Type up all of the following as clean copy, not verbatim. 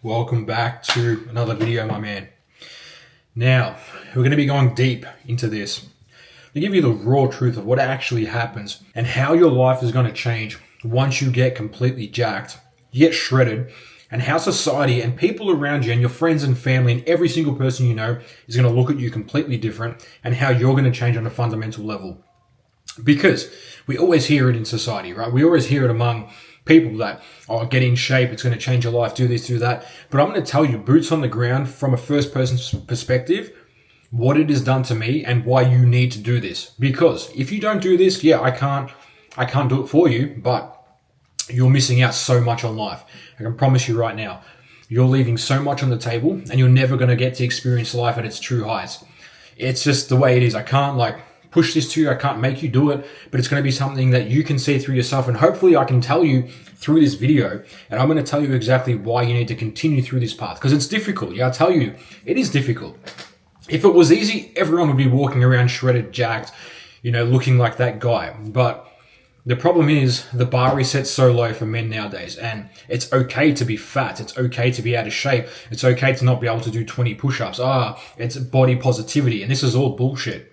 Welcome back to another video, my man. Now, we're going to be going deep into this to give you the raw truth of what actually happens and how your life is going to change once you get completely jacked, you get shredded, and how society and people around you and your friends and family and every single person you know is going to look at you completely different, and how you're going to change on a fundamental level. Because we always hear it in society, right? We always hear it among people that, get in shape, it's going to change your life, do this, do that. But I'm going to tell you, boots on the ground, from a first person perspective, what it has done to me and why you need to do this. Because if you don't do this, I can't do it for you, but you're missing out so much on life. I can promise you right now, you're leaving so much on the table and you're never going to get to experience life at its true heights. It's just the way it is. I can't push this to you. I can't make you do it, but it's going to be something that you can see through yourself. And hopefully I can tell you through this video, and I'm going to tell you exactly why you need to continue through this path, because it's difficult. I tell you, it is difficult. If it was easy, everyone would be walking around shredded, jacked, looking like that guy. But the problem is the bar is set so low for men nowadays, and it's okay to be fat. It's okay to be out of shape. It's okay to not be able to do 20 push-ups. It's body positivity, and this is all bullshit.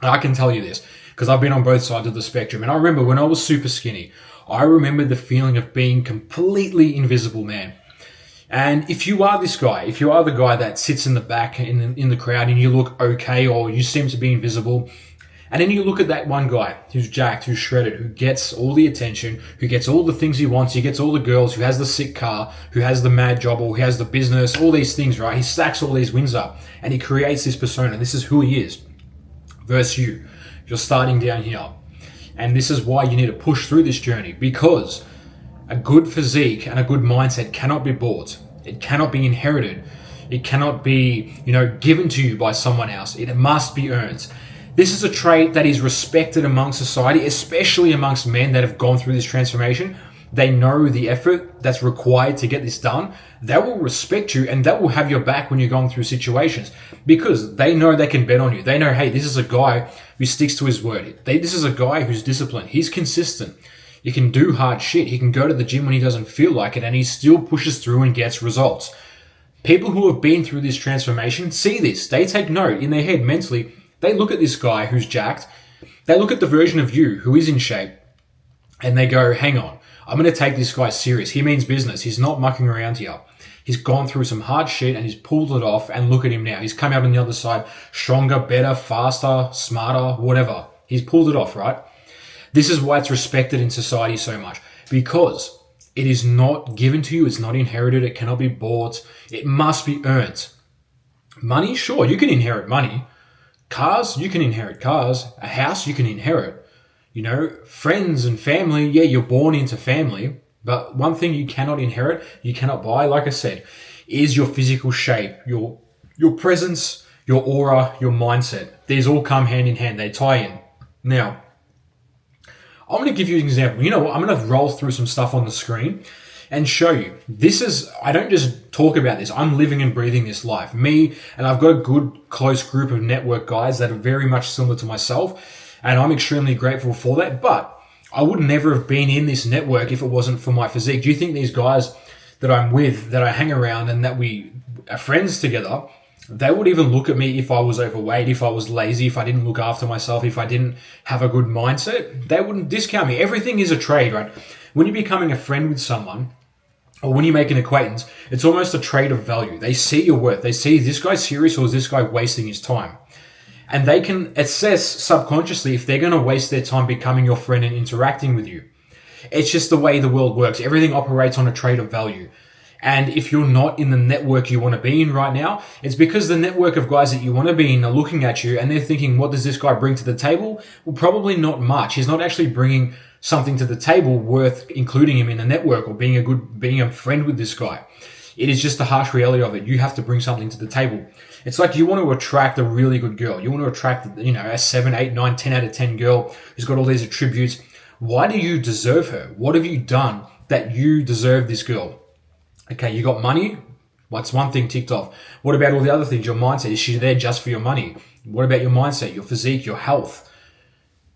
I can tell you this because I've been on both sides of the spectrum. And I remember when I was super skinny, I remember the feeling of being completely invisible, man. And if you are this guy, if you are the guy that sits in the back in the crowd and you look okay, or you seem to be invisible, and then you look at that one guy who's jacked, who's shredded, who gets all the attention, who gets all the things he wants, he gets all the girls, who has the sick car, who has the mad job, or who has the business, all these things, right? He stacks all these wins up and he creates this persona. This is who he is. Versus you're starting down here. And this is why you need to push through this journey, because a good physique and a good mindset cannot be bought. It cannot be inherited. It cannot be, given to you by someone else. It must be earned. This is a trait that is respected among society, especially amongst men that have gone through this transformation. They know the effort that's required to get this done. They will respect you and they will have your back when you're going through situations, because they know they can bet on you. They know, hey, this is a guy who sticks to his word. This is a guy who's disciplined. He's consistent. He can do hard shit. He can go to the gym when he doesn't feel like it, and he still pushes through and gets results. People who have been through this transformation see this. They take note in their head mentally. They look at this guy who's jacked. They look at the version of you who is in shape, and they go, hang on, I'm going to take this guy serious. He means business. He's not mucking around here. He's gone through some hard shit and he's pulled it off, and look at him now. He's come out on the other side stronger, better, faster, smarter, whatever. He's pulled it off, right? This is why it's respected in society so much, because it is not given to you. It's not inherited. It cannot be bought. It must be earned. Money, sure, you can inherit money. Cars, you can inherit cars. A house, you can inherit. Friends and family, you're born into family. But one thing you cannot inherit, you cannot buy, like I said, is your physical shape, your presence, your aura, your mindset. These all come hand in hand. They tie in. Now, I'm going to give you an example. You know what? I'm going to roll through some stuff on the screen and show you. I don't just talk about this. I'm living and breathing this life. Me, and I've got a good, close group of network guys that are very much similar to myself. And I'm extremely grateful for that. But I would never have been in this network if it wasn't for my physique. Do you think these guys that I'm with, that I hang around and that we are friends together, they would even look at me if I was overweight, if I was lazy, if I didn't look after myself, if I didn't have a good mindset? They wouldn't discount me. Everything is a trade, right? When you're becoming a friend with someone, or when you make an acquaintance, it's almost a trade of value. They see your worth. They see, is this guy serious or is this guy wasting his time? And they can assess subconsciously if they're going to waste their time becoming your friend and interacting with you. It's just the way the world works. Everything operates on a trade of value. And if you're not in the network you want to be in right now, it's because the network of guys that you want to be in are looking at you and they're thinking, what does this guy bring to the table? Well, probably not much. He's not actually bringing something to the table worth including him in the network or being a friend with this guy. It is just the harsh reality of it. You have to bring something to the table. It's like you want to attract a really good girl. You want to attract, a 7, 8, 9, 10 out of 10 girl who's got all these attributes. Why do you deserve her? What have you done that you deserve this girl? Okay, you got money. What's one thing ticked off? What about all the other things? Your mindset. Is she there just for your money? What about your mindset, your physique, your health?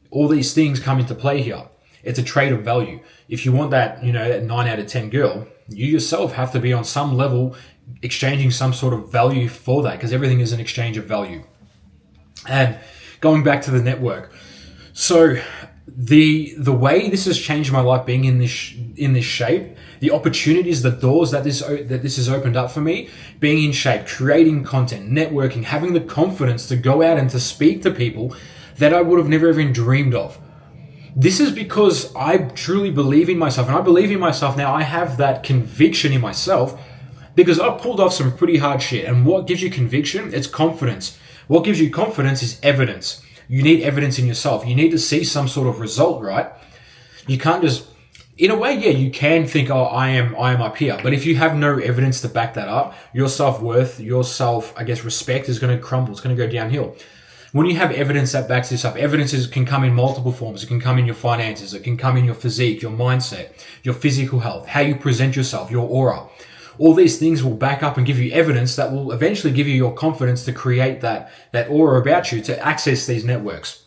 All these things come into play here. It's a trade of value. If you want that, that 9 out of 10 girl, you yourself have to be on some level exchanging some sort of value for that, because everything is an exchange of value. And going back to the network, so the way this has changed my life, being in this shape, the opportunities, the doors that this has opened up for me, being in shape, creating content, networking, having the confidence to go out and to speak to people that I would have never even dreamed of. This is because I truly believe in myself, and I believe in myself now. I have that conviction in myself because I've pulled off some pretty hard shit. And what gives you conviction? It's confidence. What gives you confidence is evidence. You need evidence in yourself. You need to see some sort of result, right? You can't just, in a way, yeah, you can think, oh, I am up here. But if you have no evidence to back that up, your self-worth, your respect is going to crumble. It's going to go downhill. When you have evidence that backs this up, can come in multiple forms. It can come in your finances. It can come in your physique, your mindset, your physical health, how you present yourself, your aura. All these things will back up and give you evidence that will eventually give you your confidence to create that aura about you, to access these networks.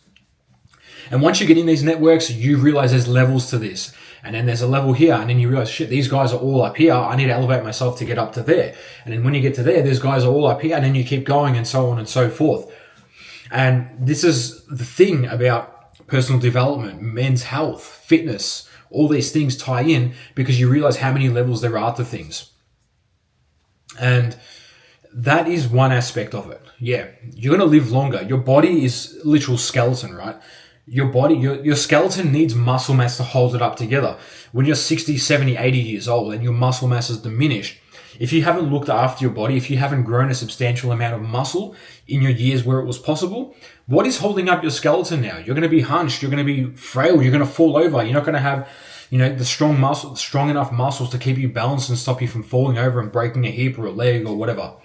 And once you get in these networks, you realize there's levels to this. And then there's a level here, and then you realize, shit, these guys are all up here. I need to elevate myself to get up to there. And then when you get to there, these guys are all up here, and then you keep going, and so on and so forth. And this is the thing about personal development, men's health, fitness. All these things tie in because you realize how many levels there are to things. And that is one aspect of it. Yeah, you're going to live longer. Your body is literal skeleton, right? Your body, your skeleton needs muscle mass to hold it up together. When you're 60, 70, 80 years old and your muscle mass is diminished, if you haven't looked after your body, if you haven't grown a substantial amount of muscle in your years where it was possible, what is holding up your skeleton now? You're going to be hunched. You're going to be frail. You're going to fall over. You're not going to have the strong enough muscles to keep you balanced and stop you from falling over and breaking a hip or a leg or whatever.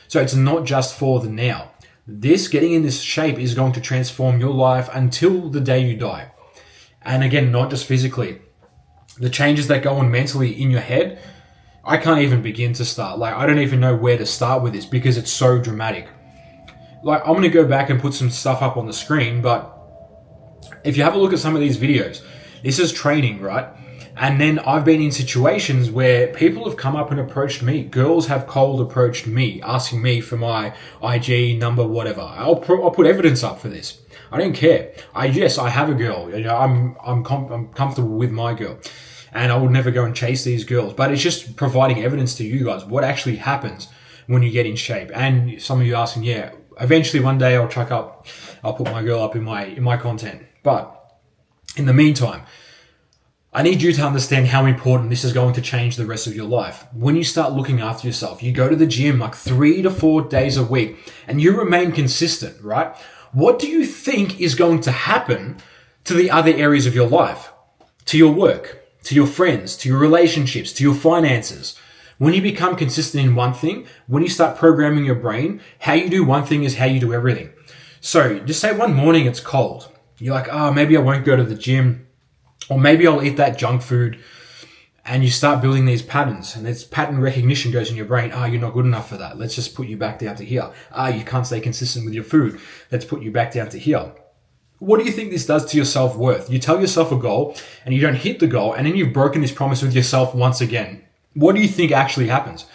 So it's not just for the now. Getting in this shape is going to transform your life until the day you die. And again, not just physically. The changes that go on mentally in your head, I can't even begin to start. I don't even know where to start with this because it's so dramatic. I'm going to go back and put some stuff up on the screen, but if you have a look at some of these videos, this is training, right? And then I've been in situations where people have come up and approached me. Girls have cold approached me, asking me for my IG number, whatever. I'll put evidence up for this. I don't care. I have a girl. I'm comfortable with my girl, and I will never go and chase these girls. But it's just providing evidence to you guys what actually happens when you get in shape. And some of you asking, yeah, eventually one day I'll put my girl up in my content. But in the meantime, I need you to understand how important this is going to change the rest of your life. When you start looking after yourself, you go to the gym 3 to 4 days a week and you remain consistent, right? What do you think is going to happen to the other areas of your life? To your work, to your friends, to your relationships, to your finances? When you become consistent in one thing, when you start programming your brain, how you do one thing is how you do everything. So just say one morning it's cold. You're like, maybe I won't go to the gym. Or maybe I'll eat that junk food, and you start building these patterns, and this pattern recognition goes in your brain. You're not good enough for that. Let's just put you back down to here. You can't stay consistent with your food. Let's put you back down to here. What do you think this does to your self-worth? You tell yourself a goal, and you don't hit the goal, and then you've broken this promise with yourself once again. What do you think actually happens?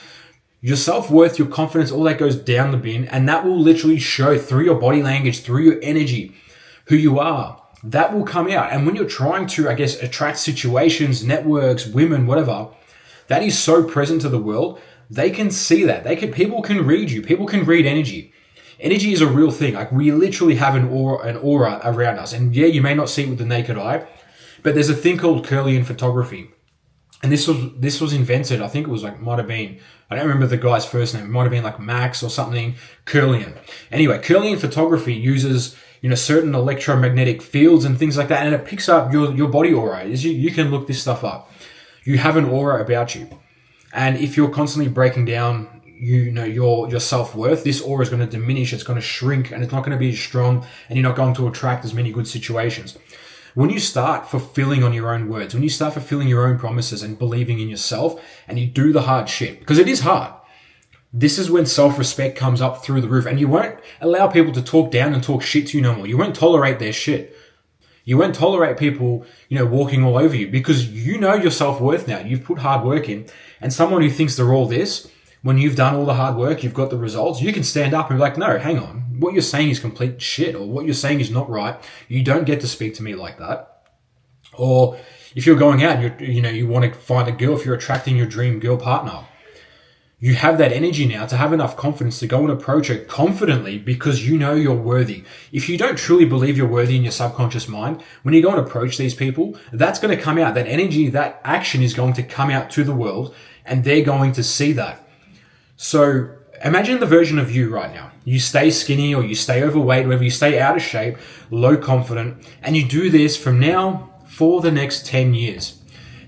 Your self-worth, your confidence, all that goes down the bin, and that will literally show through your body language, through your energy, who you are. That will come out. And when you're trying to, attract situations, networks, women, whatever, that is so present to the world. They can see that. People can read you. People can read energy. Energy is a real thing. We literally have an aura around us. And yeah, you may not see it with the naked eye, but there's a thing called Kirlian photography. And this was invented, I think it was might have been, I don't remember the guy's first name. It might have been Max or something, Kirlian. Anyway, Kirlian photography uses certain electromagnetic fields and things like that, and it picks up your body aura. You can look this stuff up. You have an aura about you, and if you're constantly breaking down, your self-worth, this aura is going to diminish. It's going to shrink, and it's not going to be as strong, and you're not going to attract as many good situations. When you start fulfilling on your own words, when you start fulfilling your own promises and believing in yourself, and you do the hard shit, because it is hard. This is when self-respect comes up through the roof, and you won't allow people to talk down and talk shit to you no more. You won't tolerate their shit. You won't tolerate people, walking all over you because you know your self-worth now. You've put hard work in. And someone who thinks they're all this, when you've done all the hard work, you've got the results, you can stand up and be like, no, hang on. What you're saying is complete shit, or what you're saying is not right. You don't get to speak to me like that. Or if you're going out and you want to find a girl, if you're attracting your dream girl partner, you have that energy now to have enough confidence to go and approach her confidently because you know you're worthy. If you don't truly believe you're worthy in your subconscious mind, when you go and approach these people, that's going to come out. That energy, that action is going to come out to the world, and they're going to see that. So imagine the version of you right now. You stay skinny or you stay overweight, whether you stay out of shape, low confident, and you do this from now for the next 10 years.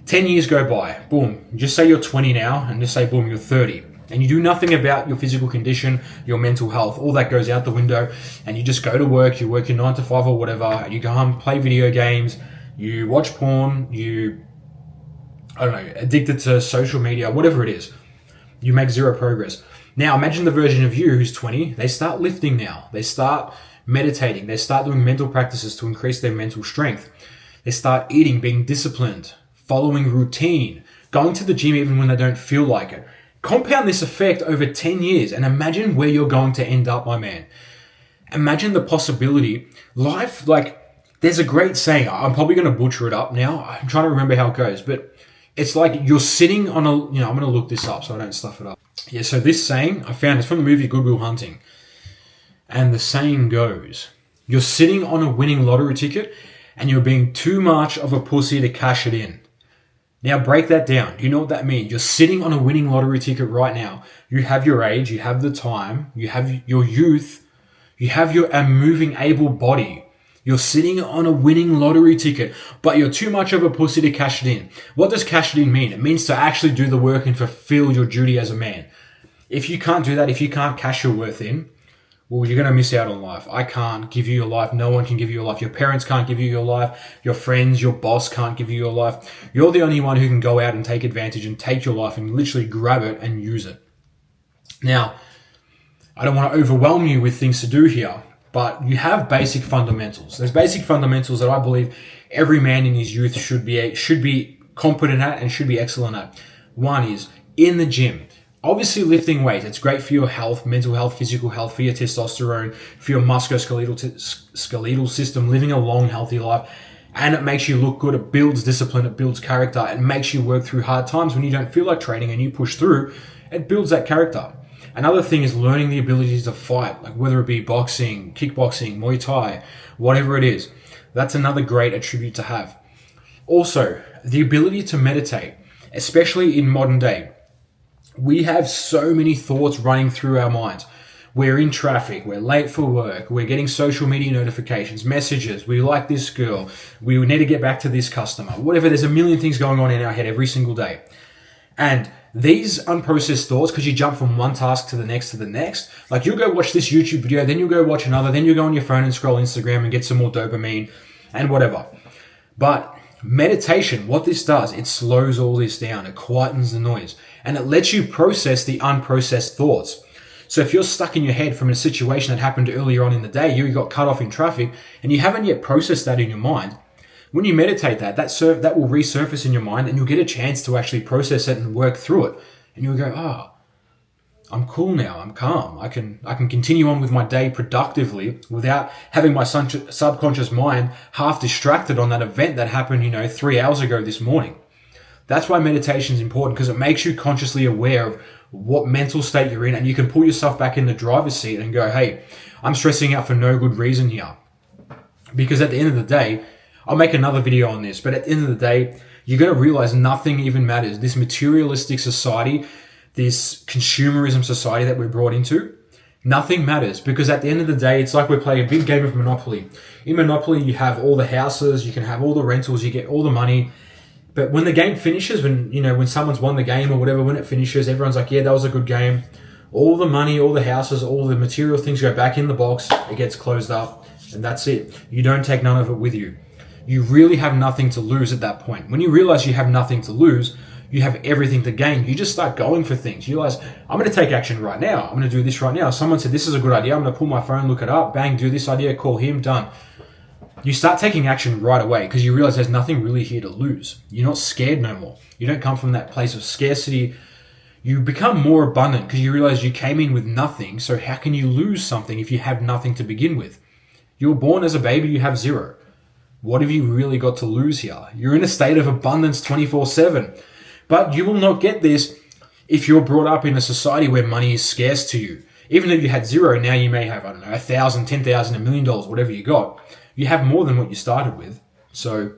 10 years go by, boom, just say you're 20 now, and just say, boom, you're 30. And you do nothing about your physical condition, your mental health, all that goes out the window, and you just go to work, you work your 9 to 5 or whatever, and you go home, play video games, you watch porn, addicted to social media, whatever it is. You make zero progress. Now imagine the version of you who's 20, they start lifting now, they start meditating, they start doing mental practices to increase their mental strength, they start eating, being disciplined, following routine, going to the gym even when they don't feel like it. Compound this effect over 10 years and imagine where you're going to end up, my man. Imagine the possibility. Life, there's a great saying. I'm probably going to butcher it up now. I'm trying to remember how it goes, but it's like you're sitting on I'm going to look this up so I don't stuff it up. Yeah, so this saying, I found it's from the movie Good Will Hunting. And the saying goes, you're sitting on a winning lottery ticket and you're being too much of a pussy to cash it in. Now break that down. Do you know what that means? You're sitting on a winning lottery ticket right now. You have your age, you have the time, you have your youth, you have your moving able body. You're sitting on a winning lottery ticket, but you're too much of a pussy to cash it in. What does cash it in mean? It means to actually do the work and fulfill your duty as a man. If you can't do that, if you can't cash your worth in, well, you're going to miss out on life. I can't give you your life. No one can give you your life. Your parents can't give you your life. Your friends, your boss can't give you your life. You're the only one who can go out and take advantage and take your life and literally grab it and use it. Now, I don't want to overwhelm you with things to do here, but you have basic fundamentals. There's basic fundamentals that I believe every man in his youth should be competent at and should be excellent at. One is in the gym. Obviously, lifting weights, it's great for your health, mental health, physical health, for your testosterone, for your musculoskeletal system, living a long, healthy life. And it makes you look good. It builds discipline. It builds character. It makes you work through hard times when you don't feel like training and you push through. It builds that character. Another thing is learning the abilities to fight, like whether it be boxing, kickboxing, Muay Thai, whatever it is. That's another great attribute to have. Also, the ability to meditate, especially in modern day. We have so many thoughts running through our minds. We're in traffic, we're late for work, we're getting social media notifications, messages, we like this girl, we need to get back to this customer, whatever. There's a million things going on in our head every single day. And these unprocessed thoughts, because you jump from one task to the next, like you'll go watch this YouTube video, then you'll go watch another, then you'll go on your phone and scroll Instagram and get some more dopamine and whatever. But meditation, what this does, it slows all this down, it quietens the noise, and it lets you process the unprocessed thoughts. So if you're stuck in your head from a situation that happened earlier on in the day, you got cut off in traffic, and you haven't yet processed that in your mind, when you meditate that will resurface in your mind, and you'll get a chance to actually process it and work through it. And you'll go, I'm cool now, I'm calm. I can continue on with my day productively without having my subconscious mind half distracted on that event that happened, 3 hours ago this morning. That's why meditation is important, because it makes you consciously aware of what mental state you're in, and you can pull yourself back in the driver's seat and go, hey, I'm stressing out for no good reason here. Because at the end of the day, I'll make another video on this, but at the end of the day, you're going to realize nothing even matters. This materialistic society, this consumerism society that we're brought into, nothing matters, because at the end of the day, it's like we're playing a big game of Monopoly. In Monopoly, you have all the houses, you can have all the rentals, you get all the money. But when the game finishes, when someone's won the game or whatever, when it finishes, everyone's like, yeah, that was a good game. All the money, all the houses, all the material things go back in the box, it gets closed up, and that's it. You don't take none of it with you. You really have nothing to lose at that point. When you realize you have nothing to lose, you have everything to gain. You just start going for things. You realize, I'm going to take action right now. I'm going to do this right now. Someone said, this is a good idea. I'm going to pull my phone, look it up, bang, do this idea, call him, done. you start taking action right away because you realize there's nothing really here to lose. You're not scared no more. You don't come from that place of scarcity. You become more abundant because you realize you came in with nothing. So how can you lose something if you have nothing to begin with? You were born as a baby, you have zero. What have you really got to lose here? You're in a state of abundance 24/7. But you will not get this if you're brought up in a society where money is scarce to you. Even if you had zero, now you may have, I don't know, 1,000, 10,000, $1 million, whatever you got. You have more than what you started with. So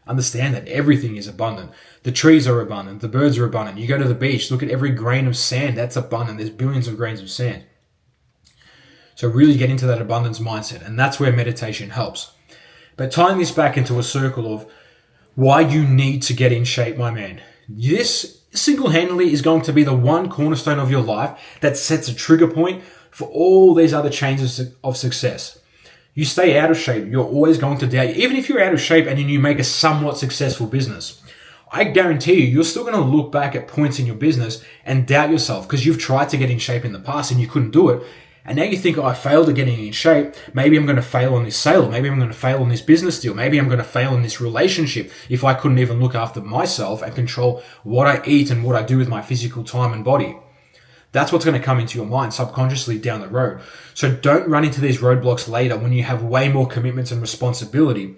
understand that everything is abundant. The trees are abundant. The birds are abundant. You go to the beach, look at every grain of sand. That's abundant. There's billions of grains of sand. So really get into that abundance mindset. And that's where meditation helps. But tying this back into a circle of why you need to get in shape, my man. This single-handedly is going to be the one cornerstone of your life that sets a trigger point for all these other changes of success. You stay out of shape, you're always going to doubt. Even if you're out of shape and you make a somewhat successful business, I guarantee you're still going to look back at points in your business and doubt yourself because you've tried to get in shape in the past and you couldn't do it. And now you think, oh, I failed at getting in shape. Maybe I'm going to fail on this sale. Maybe I'm going to fail on this business deal. Maybe I'm going to fail in this relationship if I couldn't even look after myself and control what I eat and what I do with my physical time and body. That's what's going to come into your mind subconsciously down the road. So don't run into these roadblocks later when you have way more commitments and responsibility.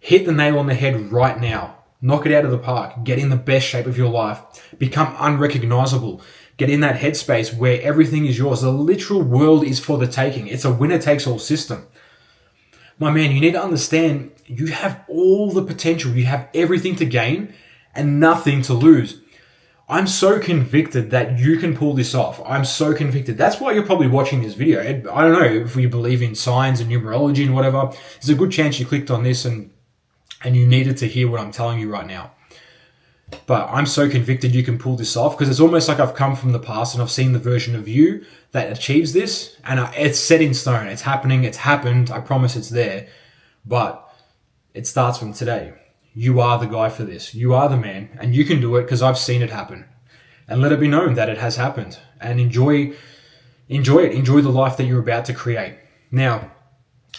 Hit the nail on the head right now. Knock it out of the park. Get in the best shape of your life. Become unrecognizable. Get in that headspace where everything is yours. The literal world is for the taking. It's a winner-takes-all system. My man, you need to understand you have all the potential. You have everything to gain and nothing to lose. I'm so convicted that you can pull this off. I'm so convicted. That's why you're probably watching this video. I don't know if you believe in signs and numerology and whatever. There's a good chance you clicked on this and you needed to hear what I'm telling you right now. But I'm so convicted you can pull this off because it's almost like I've come from the past and I've seen the version of you that achieves this and it's set in stone. It's happening. It's happened. I promise it's there. But it starts from today. You are the guy for this. You are the man and you can do it because I've seen it happen. And let it be known that it has happened and enjoy it. Enjoy the life that you're about to create. Now,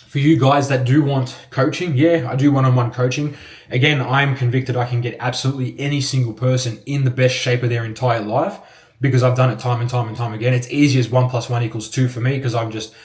for you guys that do want coaching, yeah, I do one-on-one coaching. Again, I'm convicted I can get absolutely any single person in the best shape of their entire life because I've done it time and time and time again. It's easy as 1 + 1 = 2 for me because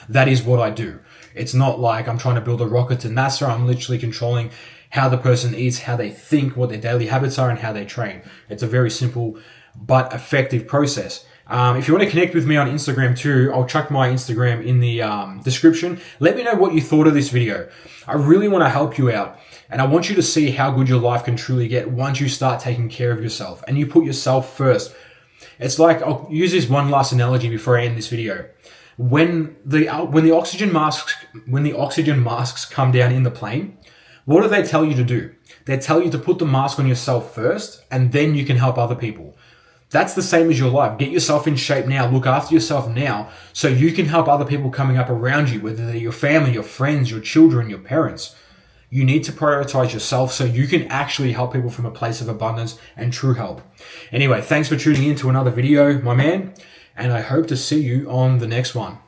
that is what I do. It's not like I'm trying to build a rocket to NASA. I'm literally controlling how the person eats, how they think, what their daily habits are, and how they train. It's a very simple but effective process. If you want to connect with me on Instagram too, I'll chuck my Instagram in the description. Let me know what you thought of this video. I really want to help you out. And I want you to see how good your life can truly get once you start taking care of yourself and you put yourself first. It's like, I'll use this one last analogy before I end this video. When the oxygen masks come down in the plane, what do they tell you to do? They tell you to put the mask on yourself first and then you can help other people. That's the same as your life. Get yourself in shape now. Look after yourself now so you can help other people coming up around you, whether they're your family, your friends, your children, your parents. You need to prioritize yourself so you can actually help people from a place of abundance and true help. Anyway, thanks for tuning in to another video, my man, and I hope to see you on the next one.